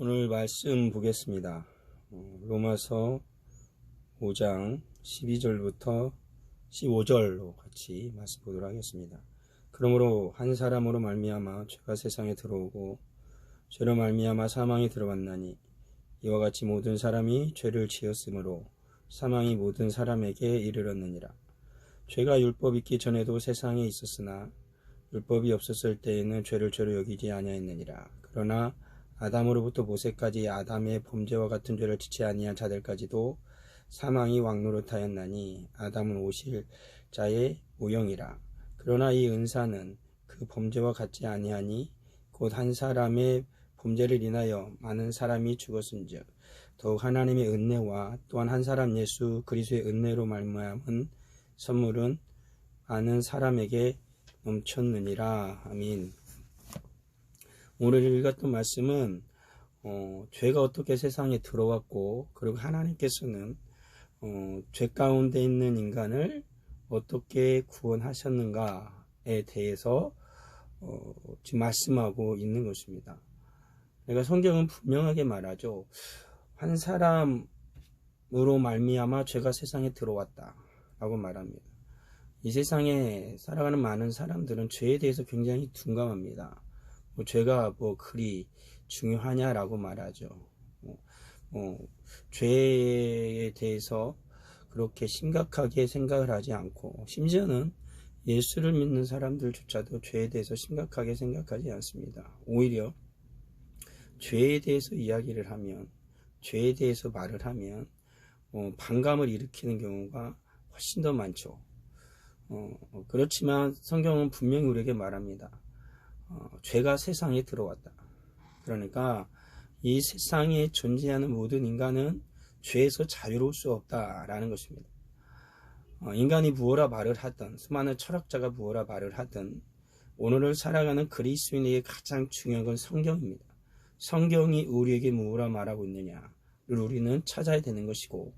오늘 말씀 보겠습니다. 로마서 5장 12절부터 15절로 같이 말씀 보도록 하겠습니다. 그러므로 한 사람으로 말미암아 죄가 세상에 들어오고 죄로 말미암아 사망이 들어왔나니 이와 같이 모든 사람이 죄를 지었으므로 사망이 모든 사람에게 이르렀느니라. 죄가 율법 있기 전에도 세상에 있었으나 율법이 없었을 때에는 죄를 죄로 여기지 아니하였느니라. 그러나 아담으로부터 모세까지 아담의 범죄와 같은 죄를 지지 아니한 자들까지도 사망이 왕노릇하였나니 아담은 오실 자의 모형이라. 그러나 이 은사는 그 범죄와 같지 아니하니 곧 한 사람의 범죄를 인하여 많은 사람이 죽었은즉 더욱 하나님의 은혜와 또한 한 사람 예수 그리스도의 은혜로 말미암은 선물은 많은 사람에게 넘쳤느니라. 아멘. 오늘 읽었던 말씀은 죄가 어떻게 세상에 들어왔고 그리고 하나님께서는 죄 가운데 있는 인간을 어떻게 구원하셨는가에 대해서 지금 말씀하고 있는 것입니다. 그러니까 성경은 분명하게 말하죠. 한 사람으로 말미암아 죄가 세상에 들어왔다 라고 말합니다. 이 세상에 살아가는 많은 사람들은 죄에 대해서 굉장히 둔감합니다. 죄가 그리 중요하냐라고 말하죠. 죄에 대해서 그렇게 심각하게 생각을 하지 않고 심지어는 예수를 믿는 사람들조차도 죄에 대해서 심각하게 생각하지 않습니다. 오히려 죄에 대해서 이야기를 하면 죄에 대해서 말을 하면 반감을 일으키는 경우가 훨씬 더 많죠. 그렇지만 성경은 분명히 우리에게 말합니다. 죄가 세상에 들어왔다. 그러니까 이 세상에 존재하는 모든 인간은 죄에서 자유로울 수 없다라는 것입니다. 인간이 무엇라 말을 하든 수많은 철학자가 무엇라 말을 하든 오늘을 살아가는 그리스도인에게 가장 중요한 건 성경입니다. 성경이 우리에게 무엇라 말하고 있느냐를 우리는 찾아야 되는 것이고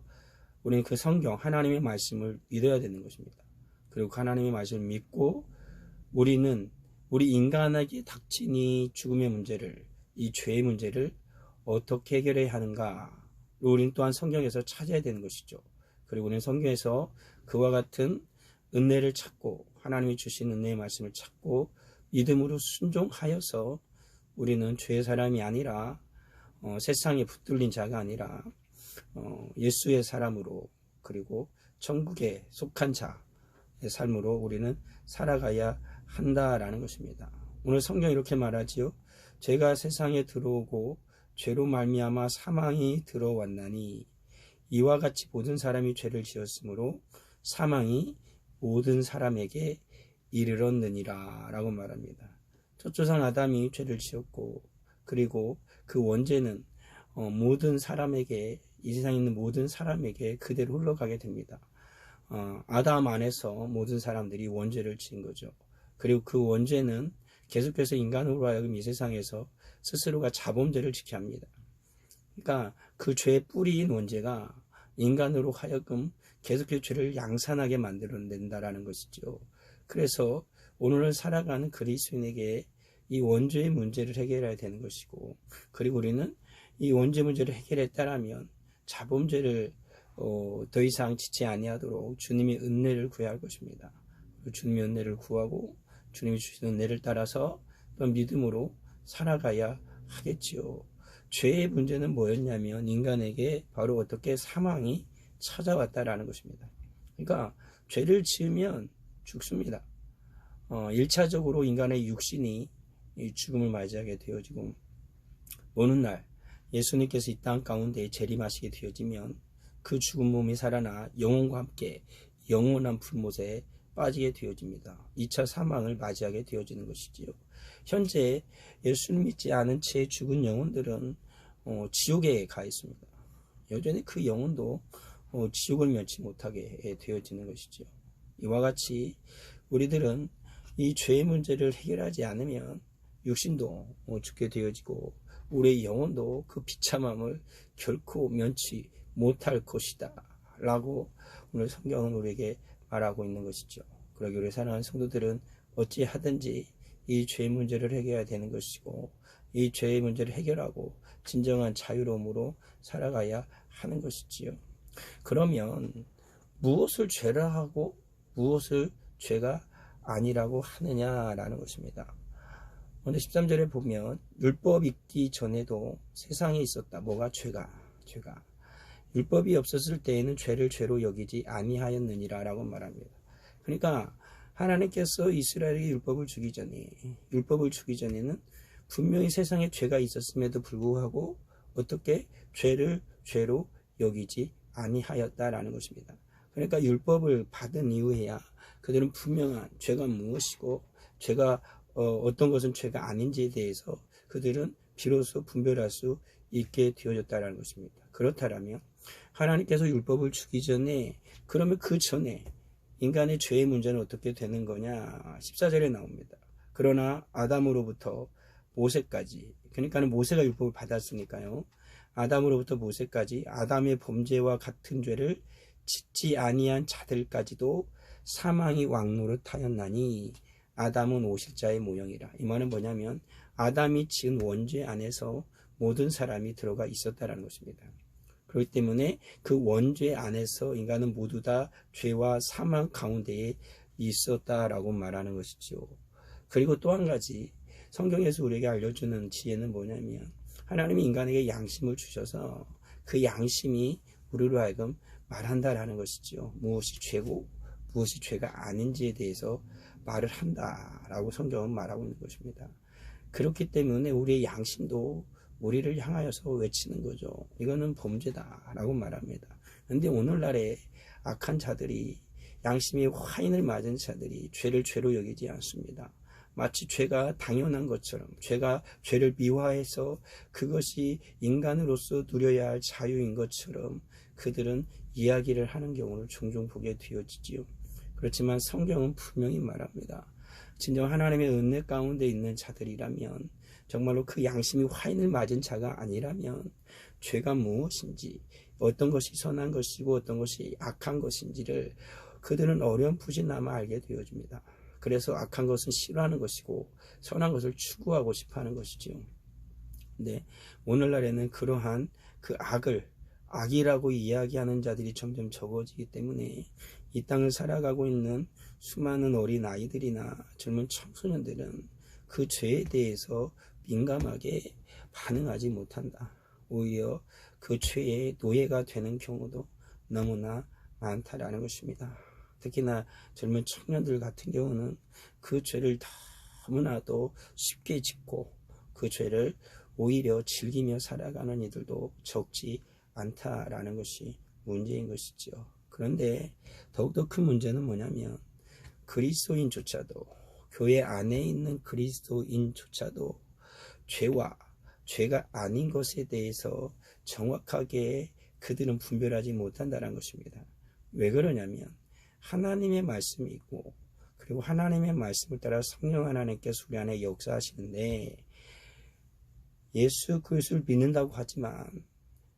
우리는 그 성경 하나님의 말씀을 믿어야 되는 것입니다. 그리고 하나님의 말씀을 믿고 우리 인간에게 닥친 이 죽음의 문제를, 이 죄의 문제를 어떻게 해결해야 하는가? 우리는 또한 성경에서 찾아야 되는 것이죠. 그리고 우리는 성경에서 그와 같은 은혜를 찾고 하나님이 주신 은혜의 말씀을 찾고 믿음으로 순종하여서 우리는 죄의 사람이 아니라 세상에 붙들린 자가 아니라 예수의 사람으로 그리고 천국에 속한 자의 삶으로 우리는 살아가야 한다라는 것입니다. 오늘 성경이 이렇게 말하지요. 죄가 세상에 들어오고 죄로 말미암아 사망이 들어왔나니 이와 같이 모든 사람이 죄를 지었으므로 사망이 모든 사람에게 이르렀느니라 라고 말합니다. 첫 조상 아담이 죄를 지었고 그리고 그 원죄는 모든 사람에게 이 세상에 있는 모든 사람에게 그대로 흘러가게 됩니다. 아담 안에서 모든 사람들이 원죄를 지은 거죠. 그리고 그 원죄는 계속해서 인간으로 하여금 이 세상에서 스스로가 자범죄를 지게 합니다. 그러니까 그 죄의 뿌리인 원죄가 인간으로 하여금 계속해서 죄를 양산하게 만들어낸다라는 것이죠. 그래서 오늘을 살아가는 그리스도인에게 이 원죄의 문제를 해결해야 되는 것이고 그리고 우리는 이 원죄 문제를 해결했다라면 자범죄를 더 이상 짓지 아니하도록 주님의 은혜를 구해야 할 것입니다. 주님의 은혜를 구하고 주님이 주시는 은혜를 따라서 또 믿음으로 살아가야 하겠지요. 죄의 문제는 뭐였냐면 인간에게 바로 어떻게 사망이 찾아왔다라는 것입니다. 그러니까 죄를 지으면 죽습니다. 1차적으로 인간의 육신이 죽음을 맞이하게 되어지고 어느 날 예수님께서 이 땅 가운데 재림하시게 되어지면 그 죽은 몸이 살아나 영혼과 함께 영원한 불못에 빠지게 되어집니다. 2차 사망을 맞이하게 되어지는 것이지요. 현재 예수를 믿지 않은 채 죽은 영혼들은 지옥에 가 있습니다. 여전히 그 영혼도 지옥을 면치 못하게 되어지는 것이죠. 이와 같이 우리들은 이 죄의 문제를 해결하지 않으면 육신도 죽게 되어지고 우리의 영혼도 그 비참함을 결코 면치 못할 것이다 라고 오늘 성경은 우리에게 말하고 있는 것이죠. 그러기 우리 사랑하는 성도들은 어찌하든지 이 죄의 문제를 해결해야 되는 것이고 이 죄의 문제를 해결하고 진정한 자유로움으로 살아가야 하는 것이지요. 그러면 무엇을 죄라 하고 무엇을 죄가 아니라고 하느냐라는 것입니다. 오늘 13절에 보면 율법 있기 전에도 세상에 있었다. 뭐가? 죄가. 율법이 없었을 때에는 죄를 죄로 여기지 아니하였느니라 라고 말합니다. 그러니까 하나님께서 이스라엘에게 율법을 주기 전에는 분명히 세상에 죄가 있었음에도 불구하고 어떻게 죄를 죄로 여기지 아니하였다라는 것입니다. 그러니까 율법을 받은 이후에야 그들은 분명한 죄가 무엇이고 죄가 어떤 것은 죄가 아닌지에 대해서 그들은 비로소 분별할 수 있게 되어졌다는 것입니다. 그렇다면 하나님께서 율법을 주기 전에 그러면 그 전에 인간의 죄의 문제는 어떻게 되는 거냐? 14절에 나옵니다. 그러나 아담으로부터 모세까지, 그러니까 모세가 율법을 받았으니까요. 아담으로부터 모세까지 아담의 범죄와 같은 죄를 짓지 아니한 자들까지도 사망이 왕노릇하였나니 아담은 오실자의 모형이라. 이 말은 뭐냐면 아담이 지은 원죄 안에서 모든 사람이 들어가 있었다는 것입니다. 그렇기 때문에 그 원죄 안에서 인간은 모두 다 죄와 사망 가운데에 있었다라고 말하는 것이죠. 그리고 또 한 가지 성경에서 우리에게 알려주는 지혜는 뭐냐면 하나님이 인간에게 양심을 주셔서 그 양심이 우리로 하여금 말한다라는 것이죠. 무엇이 죄고 무엇이 죄가 아닌지에 대해서 말을 한다라고 성경은 말하고 있는 것입니다. 그렇기 때문에 우리의 양심도 우리를 향하여서 외치는 거죠. 이거는 범죄다라고 말합니다. 그런데 오늘날에 악한 자들이 양심이 화인을 맞은 자들이 죄를 죄로 여기지 않습니다. 마치 죄가 당연한 것처럼 죄를 미화해서 그것이 인간으로서 누려야 할 자유인 것처럼 그들은 이야기를 하는 경우를 종종 보게 되어지지요. 그렇지만 성경은 분명히 말합니다. 진정 하나님의 은혜 가운데 있는 자들이라면 정말로 그 양심이 화인을 맞은 자가 아니라면 죄가 무엇인지 어떤 것이 선한 것이고 어떤 것이 악한 것인지를 그들은 어렴풋이나마 알게 되어집니다. 그래서 악한 것은 싫어하는 것이고 선한 것을 추구하고 싶어하는 것이지요. 근데 오늘날에는 그러한 그 악이라고 이야기하는 자들이 점점 적어지기 때문에 이 땅을 살아가고 있는 수많은 어린 아이들이나 젊은 청소년들은 그 죄에 대해서 민감하게 반응하지 못한다. 오히려 그 죄의 노예가 되는 경우도 너무나 많다라는 것입니다. 특히나 젊은 청년들 같은 경우는 그 죄를 너무나도 쉽게 짓고 그 죄를 오히려 즐기며 살아가는 이들도 적지 않다라는 것이 문제인 것이죠. 그런데 더욱더 큰 문제는 뭐냐면 그리스도인조차도 교회 안에 있는 그리스도인조차도 죄와 죄가 아닌 것에 대해서 정확하게 그들은 분별하지 못한다는 것입니다. 왜 그러냐면 하나님의 말씀이 있고 그리고 하나님의 말씀을 따라 성령 하나님께서 우리 안에 역사하시는데 예수 그리스도를 믿는다고 하지만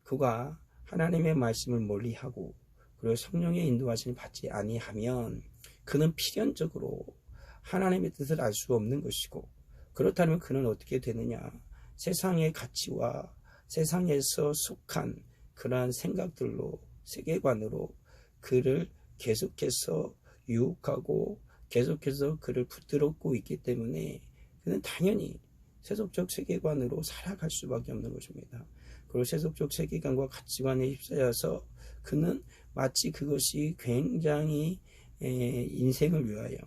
그가 하나님의 말씀을 멀리하고 그리고 성령의 인도하심을 받지 아니하면 그는 필연적으로 하나님의 뜻을 알 수 없는 것이고 그렇다면 그는 어떻게 되느냐? 세상의 가치와 세상에서 속한 그러한 생각들로 세계관으로 그를 계속해서 유혹하고 계속해서 그를 붙들었고 있기 때문에 그는 당연히 세속적 세계관으로 살아갈 수밖에 없는 것입니다. 그리고 세속적 세계관과 가치관에 휩싸여서 그는 마치 그것이 굉장히 인생을 위하여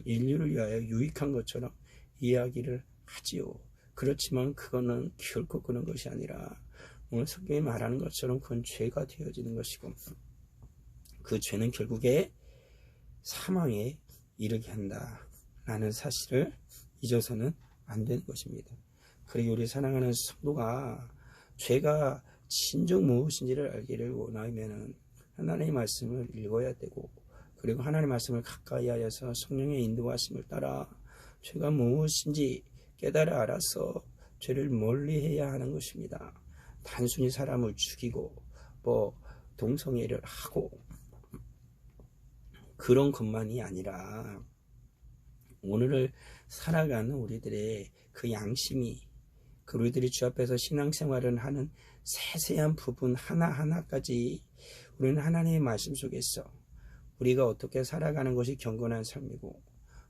인류를 위하여 유익한 것처럼 이야기를 하지요. 그렇지만 그거는 결코 그런 것이 아니라 오늘 성경이 말하는 것처럼 그건 죄가 되어지는 것이고 그 죄는 결국에 사망에 이르게 한다라는 사실을 잊어서는 안 되는 것입니다. 그리고 우리 사랑하는 성도가 죄가 진정 무엇인지를 알기를 원하면 하나님의 말씀을 읽어야 되고 그리고 하나님의 말씀을 가까이 하여서 성령의 인도하심을 따라 죄가 무엇인지 깨달아 알아서 죄를 멀리해야 하는 것입니다. 단순히 사람을 죽이고 동성애를 하고 그런 것만이 아니라 오늘을 살아가는 우리들의 그 양심이 그 우리들이 주 앞에서 신앙생활을 하는 세세한 부분 하나하나까지 우리는 하나님의 말씀 속에서 우리가 어떻게 살아가는 것이 경건한 삶이고,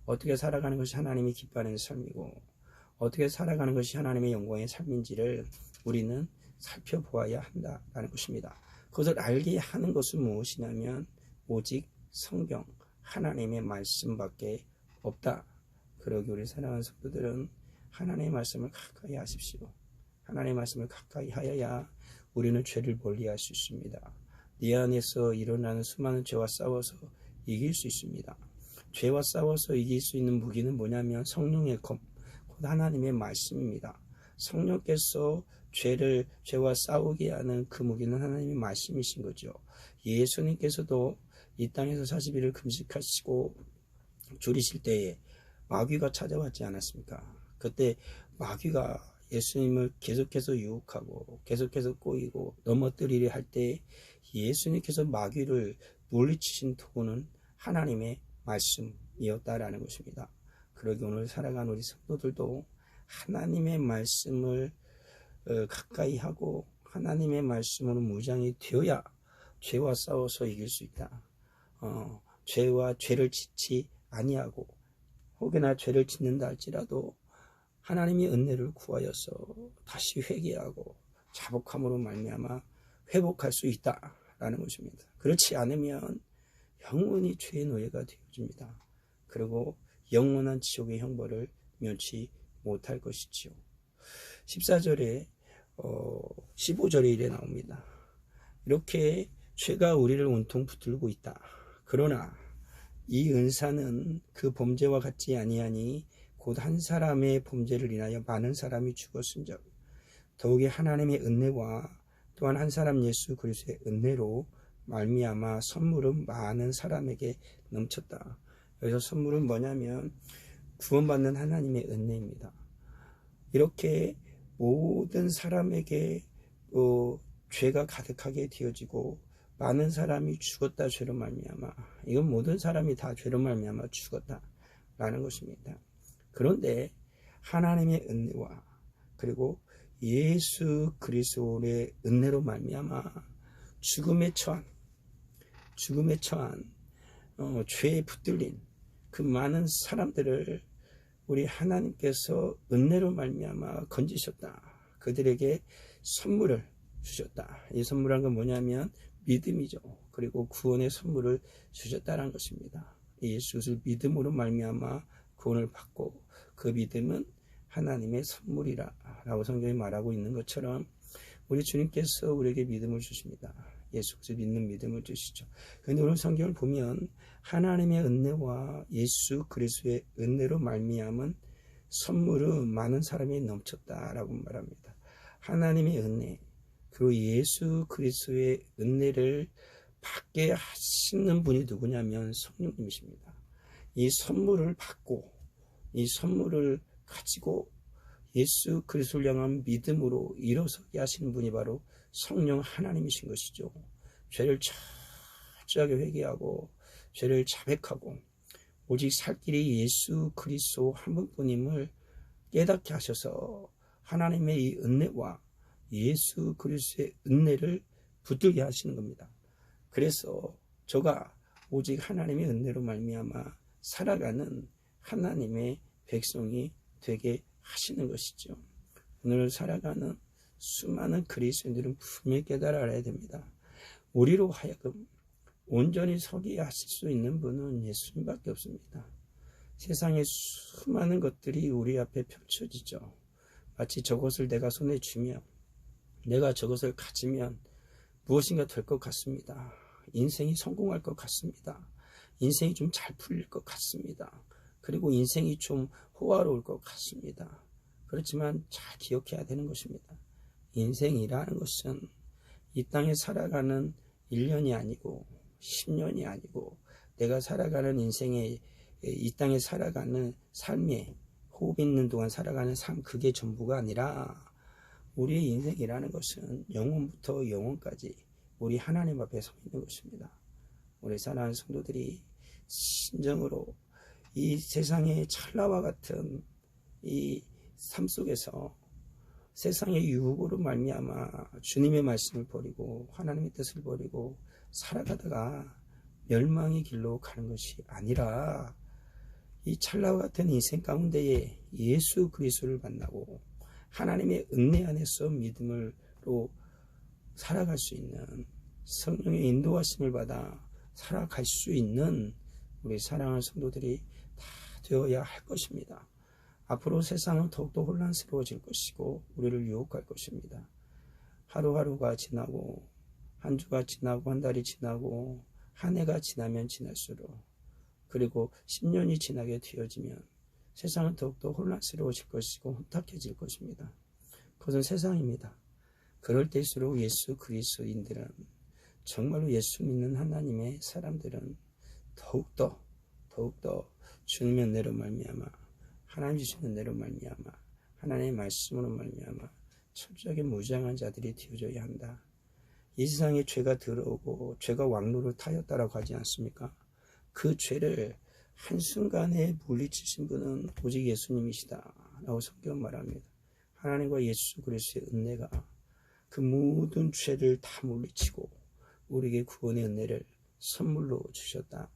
어떻게 살아가는 것이 하나님이 기뻐하는 삶이고, 어떻게 살아가는 것이 하나님의 영광의 삶인지를 우리는 살펴보아야 한다라는 것입니다. 그것을 알게 하는 것은 무엇이냐면 오직 성경, 하나님의 말씀밖에 없다. 그러기 우리 사랑하는 성도들은 하나님의 말씀을 가까이 하십시오. 하나님의 말씀을 가까이 하여야 우리는 죄를 멀리할 수 있습니다. 네 안에서 일어나는 수많은 죄와 싸워서 이길 수 있습니다. 죄와 싸워서 이길 수 있는 무기는 뭐냐면 성령의 검, 곧 하나님의 말씀입니다. 성령께서 죄와 싸우게 하는 그 무기는 하나님의 말씀이신 거죠. 예수님께서도 이 땅에서 40일을 금식하시고 줄이실 때에 마귀가 찾아왔지 않았습니까? 그때 마귀가 예수님을 계속해서 유혹하고 계속해서 꼬이고 넘어뜨리려 할 때 예수님께서 마귀를 물리치신 도구는 하나님의 말씀이었다라는 것입니다. 그러기 오늘 살아가는 우리 성도들도 하나님의 말씀을 가까이 하고 하나님의 말씀으로 무장이 되어야 죄와 싸워서 이길 수 있다. 죄와 죄를 짓지 아니하고 혹여나 죄를 짓는다 할지라도 하나님의 은혜를 구하여서 다시 회개하고 자복함으로 말미암아 회복할 수 있다라는 것입니다. 그렇지 않으면 영원히 죄의 노예가 되어집니다. 그리고 영원한 지옥의 형벌을 면치 못할 것이지요. 14절에 15절에 이래 나옵니다. 이렇게 죄가 우리를 온통 붙들고 있다. 그러나 이 은사는 그 범죄와 같지 아니하니 곧 한 사람의 범죄를 인하여 많은 사람이 죽었은즉 더욱이 하나님의 은혜와 또한 한 사람 예수 그리스도의 은혜로 말미암아 선물은 많은 사람에게 넘쳤다. 여기서 선물은 뭐냐면 구원받는 하나님의 은혜입니다. 이렇게 모든 사람에게 죄가 가득하게 되어지고 많은 사람이 죽었다 죄로 말미암아, 이건 모든 사람이 다 죄로 말미암아 죽었다라는 것입니다. 그런데 하나님의 은혜와 그리고 예수 그리스도의 은혜로 말미암아 죽음에 처한 죄에 붙들린 그 많은 사람들을 우리 하나님께서 은혜로 말미암아 건지셨다. 그들에게 선물을 주셨다. 이 선물한 건 뭐냐면 믿음이죠. 그리고 구원의 선물을 주셨다는 것입니다. 예수를 믿음으로 말미암아 구원을 받고 그 믿음은 하나님의 선물이라 라고 성경이 말하고 있는 것처럼 우리 주님께서 우리에게 믿음을 주십니다. 예수 그리스도 믿는 믿음을 주시죠. 그런데 오늘 성경을 보면 하나님의 은혜와 예수 그리스도의 은혜로 말미암은 선물은 많은 사람이 넘쳤다라고 말합니다. 하나님의 은혜 그리고 예수 그리스도의 은혜를 받게 하시는 분이 누구냐면 성령님이십니다. 이 선물을 받고 이 선물을 가지고 예수 그리스도를 향한 믿음으로 일어서게 하시는 분이 바로 성령 하나님이신 것이죠. 죄를 철저하게 회개하고 죄를 자백하고 오직 살 길이 예수 그리스도 한 분뿐임을 깨닫게 하셔서 하나님의 이 은혜와 예수 그리스도의 은혜를 붙들게 하시는 겁니다. 그래서 저가 오직 하나님의 은혜로 말미암아 살아가는 하나님의 백성이 되게 하시는 것이죠. 오늘 살아가는 수많은 그리스도인들은 분명히 깨달아 알아야 됩니다. 우리로 하여금 온전히 서게 하실 수 있는 분은 예수님밖에 없습니다. 세상에 수많은 것들이 우리 앞에 펼쳐지죠. 마치 저것을 내가 손에 쥐면 내가 저것을 가지면 무엇인가 될 것 같습니다. 인생이 성공할 것 같습니다. 인생이 좀 잘 풀릴 것 같습니다. 그리고 인생이 좀 호화로울 것 같습니다. 그렇지만 잘 기억해야 되는 것입니다. 인생이라는 것은 이 땅에 살아가는 1년이 아니고 10년이 아니고 내가 살아가는 인생의 이 땅에 살아가는 삶에 호흡 있는 동안 살아가는 삶, 그게 전부가 아니라 우리의 인생이라는 것은 영원부터 영원까지 우리 하나님 앞에 서 있는 것입니다. 우리 사랑하는 성도들이 진정으로 이 세상의 찰나와 같은 이 삶 속에서 세상의 유혹으로 말미암아 주님의 말씀을 버리고 하나님의 뜻을 버리고 살아가다가 멸망의 길로 가는 것이 아니라 이 찰나와 같은 인생 가운데에 예수 그리스도를 만나고 하나님의 은혜 안에서 믿음으로 살아갈 수 있는, 성령의 인도하심을 받아 살아갈 수 있는 우리 사랑하는 성도들이 다 되어야 할 것입니다. 앞으로 세상은 더욱더 혼란스러워질 것이고 우리를 유혹할 것입니다. 하루하루가 지나고 한 주가 지나고 한 달이 지나고 한 해가 지나면 지날수록, 그리고 10년이 지나게 되어지면 세상은 더욱더 혼란스러워질 것이고 혼탁해질 것입니다. 그것은 세상입니다. 그럴 때일수록 예수 그리스도인들은, 정말로 예수 믿는 하나님의 사람들은 더욱더 주님의 은혜로 말미암아, 하나님 주시는 은혜로 말미암아, 하나님의 말씀으로 말미암아 철저하게 무장한 자들이 되어져야 한다. 이 세상에 죄가 들어오고 죄가 왕노를 타였다라고 하지 않습니까? 그 죄를 한순간에 물리치신 분은 오직 예수님이시다 라고 성경은 말합니다. 하나님과 예수 그리스도의 은혜가 그 모든 죄를 다 물리치고 우리에게 구원의 은혜를 선물로 주셨다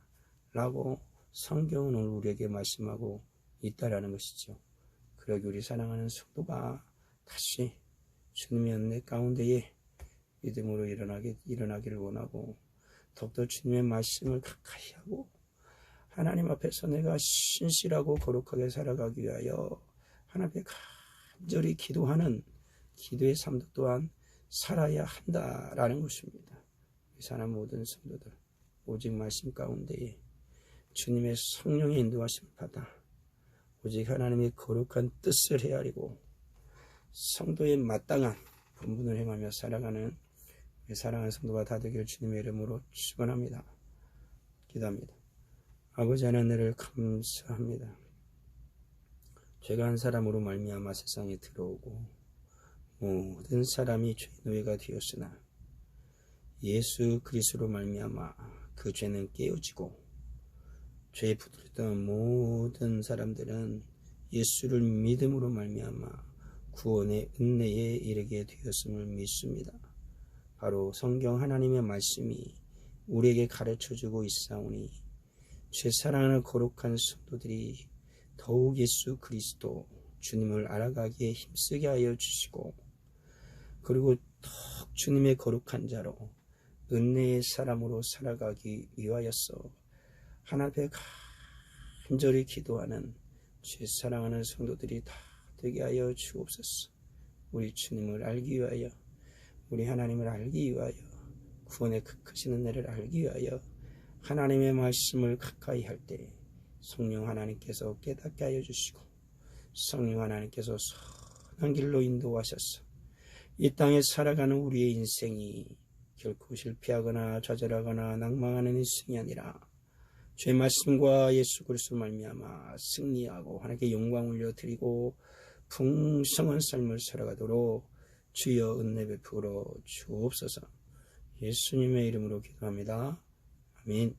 라고 성경은 오늘 우리에게 말씀하고 있다라는 것이죠. 그러기 우리 사랑하는 성도가 다시 주님의 은혜 가운데에 믿음으로 일어나기를 원하고, 더욱더 주님의 말씀을 가까이 하고 하나님 앞에서 내가 신실하고 거룩하게 살아가기 위하여 하나님 앞에 간절히 기도하는 기도의 삶도 또한 살아야 한다라는 것입니다. 이 사람 모든 성도들 오직 말씀 가운데에 주님의 성령의 인도하심을 받아 오직 하나님의 거룩한 뜻을 헤아리고 성도의 마땅한 본분을 행하며 살아가는 사랑하는 성도가 다 되길 주님의 이름으로 축원합니다. 기도합니다. 아버지 하나님을 감사합니다. 죄가 한 사람으로 말미암아 세상에 들어오고 모든 사람이 죄의 노예가 되었으나 예수 그리스도로 말미암아 그 죄는 깨어지고 죄에 붙들렸던 모든 사람들은 예수를 믿음으로 말미암아 구원의 은혜에 이르게 되었음을 믿습니다. 바로 성경 하나님의 말씀이 우리에게 가르쳐주고 있사오니 죄 사랑하는 거룩한 성도들이 더욱 예수 그리스도 주님을 알아가기에 힘쓰게 하여 주시고, 그리고 더욱 주님의 거룩한 자로 은혜의 사람으로 살아가기 위하여서 하나님 앞에 간절히 기도하는 죄 사랑하는 성도들이 다 되게 하여 주옵소서. 우리 주님을 알기 위하여, 우리 하나님을 알기 위하여, 구원의 크신 은혜를 알기 위하여 하나님의 말씀을 가까이 할 때 성령 하나님께서 깨닫게 하여 주시고 성령 하나님께서 선한 길로 인도하셔서 이 땅에 살아가는 우리의 인생이 결코 실패하거나 좌절하거나 낭망하는 인생이 아니라 죄 말씀과 예수 그리스도 말미암아 승리하고 하나님께 영광 올려드리고 풍성한 삶을 살아가도록 주여 은혜 베풀어 주옵소서. 예수님의 이름으로 기도합니다. 아멘.